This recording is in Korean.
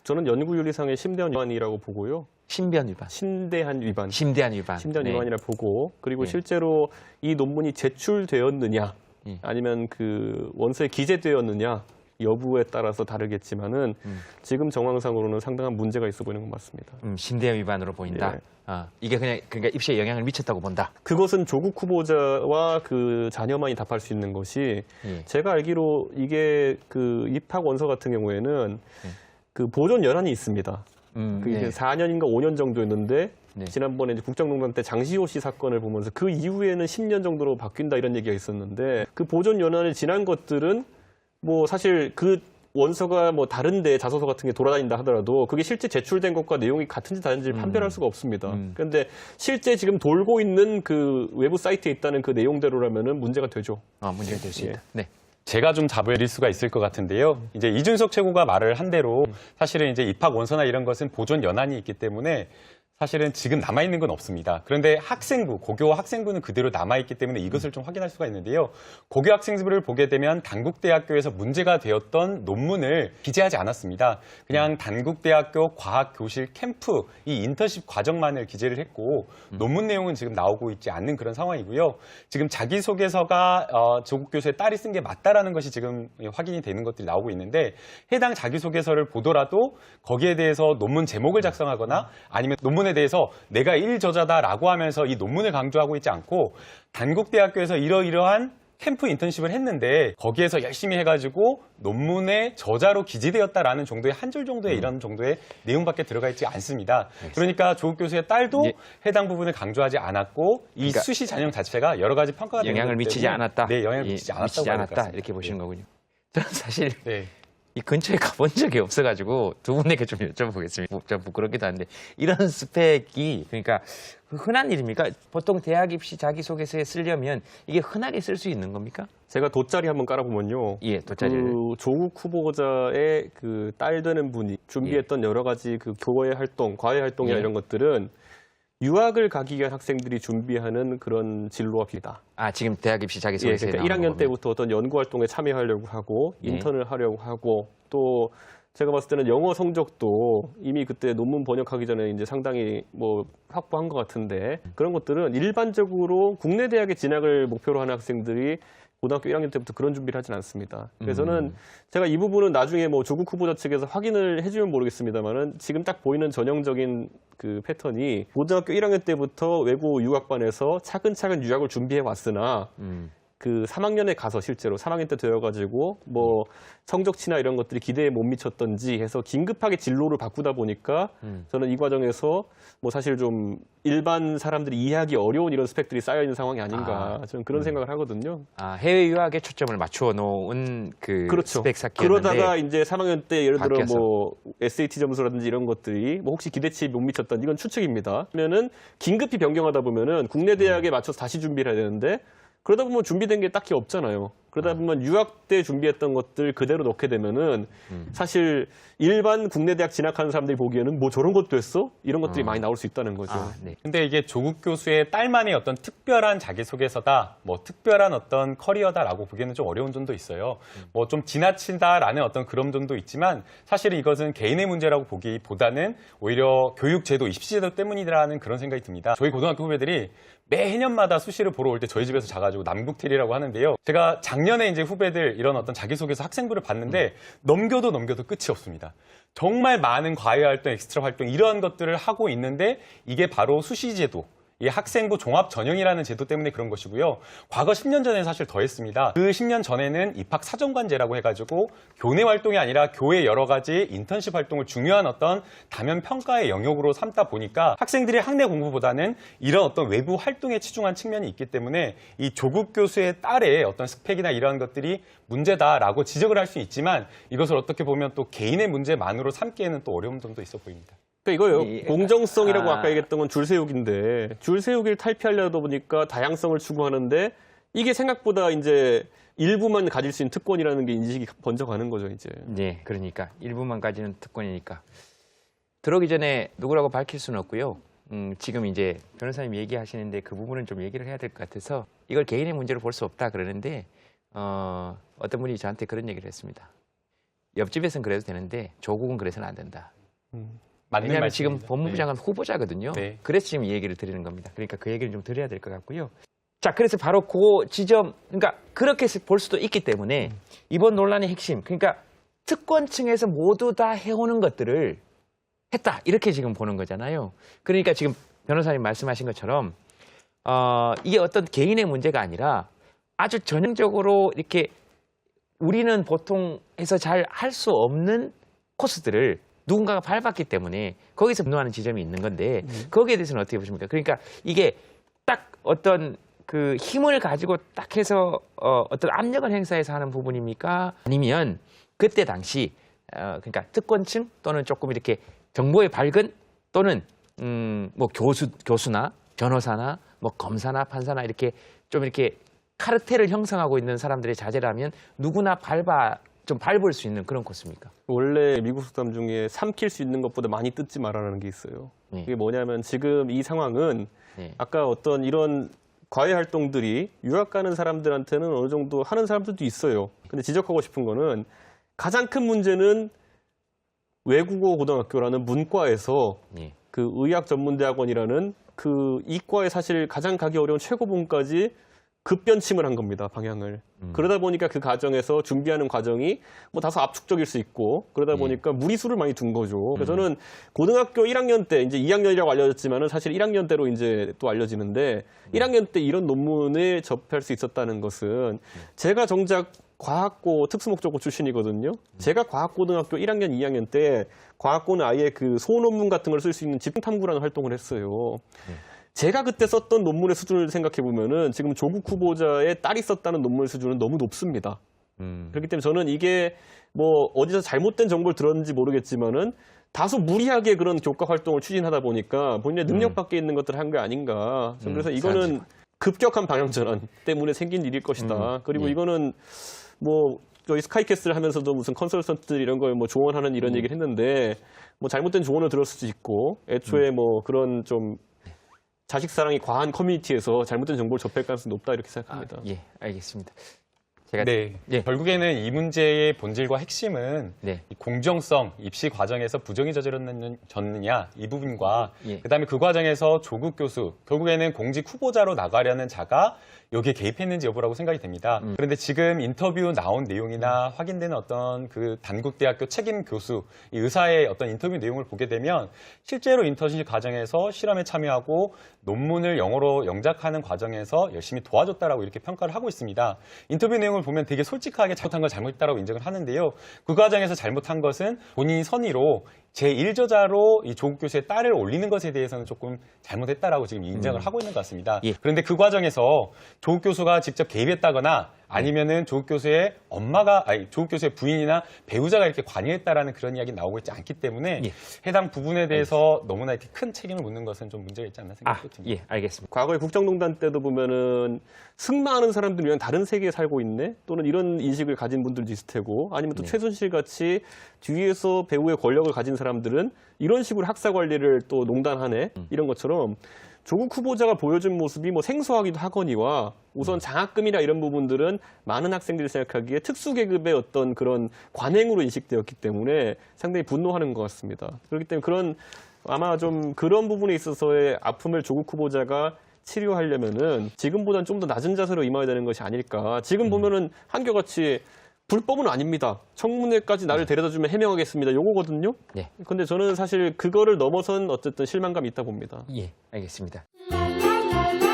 저는 연구윤리상의 심대한 위반이라고 보고요. 신변 위반. 심대한 위반. 심대한 위반. 심대한 네. 위반이라 보고 그리고 네. 실제로 이 논문이 제출되었느냐 네. 아니면 그 원서에 기재되었느냐 여부에 따라서 다르겠지만은 지금 정황상으로는 상당한 문제가 있어 보이는 건 맞습니다. 심대한 위반으로 보인다. 예. 이게 그러니까 입시에 영향을 미쳤다고 본다. 그것은 조국 후보자와 그 자녀만이 답할 수 있는 것이 예. 제가 알기로 이게 그 입학 원서 같은 경우에는 그 보존 연한이 있습니다. 그게 네. 4년인가 5년 정도였는데 네. 지난번에 이제 국정농단 때 장시호 씨 사건을 보면서 그 이후에는 10년 정도로 바뀐다 이런 얘기가 있었는데 그 보존 연한이 지난 것들은 뭐 사실 그 원서가 뭐 다른데 자소서 같은 게 돌아다닌다 하더라도 그게 실제 제출된 것과 내용이 같은지 다른지 판별할 수가 없습니다. 그런데 실제 지금 돌고 있는 그 외부 사이트에 있다는 그 내용대로라면은 문제가 되죠. 문제가 될 수 있다. 네. 제가 좀 잡아드릴 수가 있을 것 같은데요. 이제 이준석 최고가 말을 한 대로 사실은 이제 입학 원서나 이런 것은 보존 연한이 있기 때문에 사실은 지금 남아있는 건 없습니다. 그런데 학생부, 고교 학생부는 그대로 남아있기 때문에 이것을 좀 확인할 수가 있는데요. 고교 학생부를 보게 되면 단국대학교에서 문제가 되었던 논문을 기재하지 않았습니다. 그냥 단국대학교 과학교실 캠프, 이 인턴십 과정만을 기재를 했고 논문 내용은 지금 나오고 있지 않는 그런 상황이고요. 지금 자기소개서가 조국 교수의 딸이 쓴 게 맞다라는 것이 지금 확인이 되는 것들이 나오고 있는데 해당 자기소개서를 보더라도 거기에 대해서 논문 제목을 작성하거나 아니면 논문에 대해서 내가 일저자다라고 하면서 이 논문을 강조하고 있지 않고 단국대학교에서 이러이러한 캠프 인턴십을 했는데 거기에서 열심히 해가지고 논문의 저자로 기재되었다라는 정도의 한 줄 정도의 이런 정도의 내용밖에 들어가 있지 않습니다. 그러니까 조국 교수의 딸도 해당 부분을 강조하지 않았고 이 그러니까 수시 전형 자체가 여러 가지 평가가 영향을 미치지 않았다. 네, 영향을 미치지 않았다. 이렇게 보시는 거군요. 저는 사실 네. 이 근처에 가본 적이 없어가지고 두 분에게 좀 여쭤보겠습니다. 좀 부끄럽기도 한데 이런 스펙이 그러니까 흔한 일입니까? 보통 대학 입시 자기소개서에 쓰려면 이게 흔하게 쓸 수 있는 겁니까? 제가 돗자리 한번 깔아보면요. 예, 돗자리를. 그 조국 후보자의 그 딸 되는 분이 준비했던 여러 가지 그 교외 활동, 과외 활동이나 이런 것들은 유학을 가기 위한 학생들이 준비하는 그런 진로와 비다. 지금 대학 입시 자기소개서에 그러니까 1학년 때부터 어떤 연구 활동에 참여하려고 하고 인턴을 하려고 하고 또 제가 봤을 때는 영어 성적도 이미 그때 논문 번역하기 전에 이제 상당히 뭐 확보한 것 같은데 그런 것들은 일반적으로 국내 대학에 진학을 목표로 하는 학생들이 고등학교 1학년 때부터 그런 준비를 하진 않습니다. 그래서는 제가 이 부분은 나중에 뭐 조국 후보자 측에서 확인을 해주면 모르겠습니다만은 지금 딱 보이는 전형적인 그 패턴이 고등학교 1학년 때부터 외국 유학반에서 차근차근 유학을 준비해 왔으나 그 3학년에 가서 실제로 3학년 때 되어가지고 뭐 성적치나 이런 것들이 기대에 못 미쳤던지 해서 긴급하게 진로를 바꾸다 보니까 저는 이 과정에서 뭐 사실 좀 일반 사람들이 이해하기 어려운 이런 스펙들이 쌓여있는 상황이 아닌가 저는 그런 생각을 하거든요. 해외 유학에 초점을 맞추어 놓은 그 그렇죠. 스펙 쌓기였는데 그러다가 이제 3학년 때 예를 들어 바뀌어서. 뭐 SAT 점수라든지 이런 것들이 뭐 혹시 기대치에 못 미쳤던 이건 추측입니다. 그러면은 긴급히 변경하다 보면은 국내 대학에 맞춰서 다시 준비를 해야 되는데 그러다 보면 준비된 게 딱히 없잖아요. 그러다 보면 유학 때 준비했던 것들 그대로 넣게 되면은 사실 일반 국내 대학 진학하는 사람들이 보기에는 뭐 저런 것도 했어? 이런 것들이 많이 나올 수 있다는 거죠. 네. 근데 이게 조국 교수의 딸만의 어떤 특별한 자기소개서다, 뭐 특별한 어떤 커리어다라고 보기에는 좀 어려운 점도 있어요. 뭐 좀 지나친다라는 어떤 그런 점도 있지만 사실은 이것은 개인의 문제라고 보기보다는 오히려 교육제도, 입시제도 때문이라는 그런 생각이 듭니다. 저희 고등학교 후배들이 매해년마다 수시를 보러 올 때 저희 집에서 자가지고 남국텔이라고 하는데요. 제가 작년에 이제 후배들 이런 어떤 자기소개서 학생부를 봤는데 넘겨도 끝이 없습니다. 정말 많은 과외 활동, 엑스트라 활동 이러한 것들을 하고 있는데 이게 바로 수시제도. 이 학생부 종합 전형이라는 제도 때문에 그런 것이고요. 과거 10년 전에 사실 더 했습니다. 그 10년 전에는 입학 사정관제라고 해가지고 교내 활동이 아니라 교회 여러 가지 인턴십 활동을 중요한 어떤 다면 평가의 영역으로 삼다 보니까 학생들이 학내 공부보다는 이런 어떤 외부 활동에 치중한 측면이 있기 때문에 이 조국 교수의 딸의 어떤 스펙이나 이러한 것들이 문제다라고 지적을 할 수 있지만 이것을 어떻게 보면 또 개인의 문제만으로 삼기에는 또 어려운 점도 있어 보입니다. 그러니까 이거요. 공정성이라고 아까 얘기했던 건 줄세우기인데 줄세우기를 탈피하려다 보니까 다양성을 추구하는데 이게 생각보다 이제 일부만 가질 수 있는 특권이라는 게 인식이 번져가는 거죠, 이제. 네, 그러니까 일부만 가지는 특권이니까. 들어오기 전에 누구라고 밝힐 수는 없고요. 지금 이제 변호사님 얘기하시는데 그 부분은 좀 얘기를 해야 될 것 같아서 이걸 개인의 문제로 볼 수 없다 그러는데 어떤 분이 저한테 그런 얘기를 했습니다. 옆집에서는 그래도 되는데 조국은 그래서는 안 된다. 맞는 왜냐하면 지금 말씀입니다. 법무부 네. 장관 후보자거든요. 네. 그래서 지금 이 얘기를 드리는 겁니다. 그러니까 그 얘기를 좀 드려야 될 것 같고요. 자, 그래서 바로 그 지점, 그러니까 그렇게 볼 수도 있기 때문에 이번 논란의 핵심, 그러니까 특권층에서 모두 다 해오는 것들을 했다. 이렇게 지금 보는 거잖아요. 그러니까 지금 변호사님 말씀하신 것처럼 이게 어떤 개인의 문제가 아니라 아주 전형적으로 이렇게 우리는 보통 해서 잘 할 수 없는 코스들을 누군가가 밟았기 때문에 거기서 분노하는 지점이 있는 건데 거기에 대해서는 어떻게 보십니까? 그러니까 이게 딱 어떤 그 힘을 가지고 딱 해서 어떤 압력을 행사해서 하는 부분입니까? 아니면 그때 당시 그러니까 특권층 또는 조금 이렇게 정보에 밝은 또는 뭐 교수나 변호사나 뭐 검사나 판사나 이렇게 좀 이렇게 카르텔을 형성하고 있는 사람들의 자제라면 누구나 좀 밟을 수 있는 그런 코스입니까? 원래 미국 속담 중에 삼킬 수 있는 것보다 많이 뜯지 말아라는 게 있어요. 네. 그게 뭐냐면 지금 이 상황은 네. 아까 어떤 이런 과외 활동들이 유학 가는 사람들한테는 어느 정도 하는 사람들도 있어요. 근데 지적하고 싶은 거는 가장 큰 문제는 외국어 고등학교라는 문과에서 네. 그 의학전문대학원이라는 그 이과에 사실 가장 가기 어려운 최고봉까지 급변침을 한 겁니다, 방향을. 그러다 보니까 그 과정에서 준비하는 과정이 뭐 다소 압축적일 수 있고 그러다 보니까 무리수를 많이 둔 거죠. 그래서 저는 고등학교 1학년 때 이제 2학년이라고 알려졌지만은 사실 1학년 때로 이제 또 알려지는데 1학년 때 이런 논문을 접할 수 있었다는 것은 제가 정작 과학고 특수목적고 출신이거든요. 제가 과학고등학교 1학년, 2학년 때 과학고는 아예 그 소논문 같은 걸 쓸 수 있는 집중탐구라는 활동을 했어요. 제가 그때 썼던 논문의 수준을 생각해 보면은 지금 조국 후보자의 딸이 썼다는 논문 수준은 너무 높습니다. 그렇기 때문에 저는 이게 뭐 어디서 잘못된 정보를 들었는지 모르겠지만은 다소 무리하게 그런 교과 활동을 추진하다 보니까 본인의 능력 밖에 있는 것들을 한 게 아닌가. 저는 그래서 이거는 급격한 방향 전환 때문에 생긴 일일 것이다. 그리고 이거는 뭐 저희 스카이캐슬 하면서도 무슨 컨설턴트들 이런 걸 뭐 조언하는 이런 얘기를 했는데 뭐 잘못된 조언을 들었을 수도 있고 애초에 뭐 그런 좀 자식 사랑이 과한 커뮤니티에서 잘못된 정보를 접할 가능성이 높다 이렇게 생각합니다. 예, 알겠습니다. 제가 네. 예. 결국에는 이 본질과 핵심은 네. 이 공정성, 입시 과정에서 부정이 저질렀느냐 이 부분과 예. 그다음에 그 과정에서 조국 교수, 결국에는 공직 후보자로 나가려는 자가 여기에 개입했는지 여부라고 생각이 됩니다. 그런데 지금 인터뷰 나온 내용이나 확인되는 어떤 그 단국대학교 책임 교수, 이 의사의 어떤 인터뷰 내용을 보게 되면 실제로 인턴십 과정에서 실험에 참여하고 논문을 영어로 영작하는 과정에서 열심히 도와줬다라고 이렇게 평가를 하고 있습니다. 인터뷰 내용을 보면 되게 솔직하게 잘못한 걸 잘못했다라고 인정을 하는데요. 그 과정에서 잘못한 것은 본인이 선의로 제1저자로 이 조국 교수의 딸을 올리는 것에 대해서는 조금 잘못했다라고 지금 인정을 하고 있는 것 같습니다. 예. 그런데 그 과정에서 조국 교수가 직접 개입했다거나 아니면은 조국 교수의 조국 교수의 부인이나 배우자가 이렇게 관여했다라는 그런 이야기 나오고 있지 않기 때문에 예. 해당 부분에 대해서 너무나 이렇게 큰 책임을 묻는 것은 좀 문제가 있지 않나 생각이 듭니다. 예, 알겠습니다. 과거에 국정농단 때도 보면은 승마하는 사람들이 그냥 다른 세계에 살고 있네? 또는 이런 인식을 가진 분들도 있을 테고 아니면 또 최순실 같이 뒤에서 배우의 권력을 가진 사람들은 이런 식으로 학사 관리를 또 농단하네? 이런 것처럼 조국 후보자가 보여준 모습이 뭐 생소하기도 하거니와 우선 장학금이나 이런 부분들은 많은 학생들이 생각하기에 특수계급의 어떤 그런 관행으로 인식되었기 때문에 상당히 분노하는 것 같습니다. 그렇기 때문에 아마 좀 그런 부분에 있어서의 아픔을 조국 후보자가 치료하려면은 지금보다는 좀 더 낮은 자세로 임해야 되는 것이 아닐까. 지금 보면은 한결같이 불법은 아닙니다. 청문회까지 나를 데려다주면 해명하겠습니다. 요거거든요. 네. 근데 저는 사실 그거를 넘어선 어쨌든 실망감이 있다 봅니다. 예, 알겠습니다. la la la la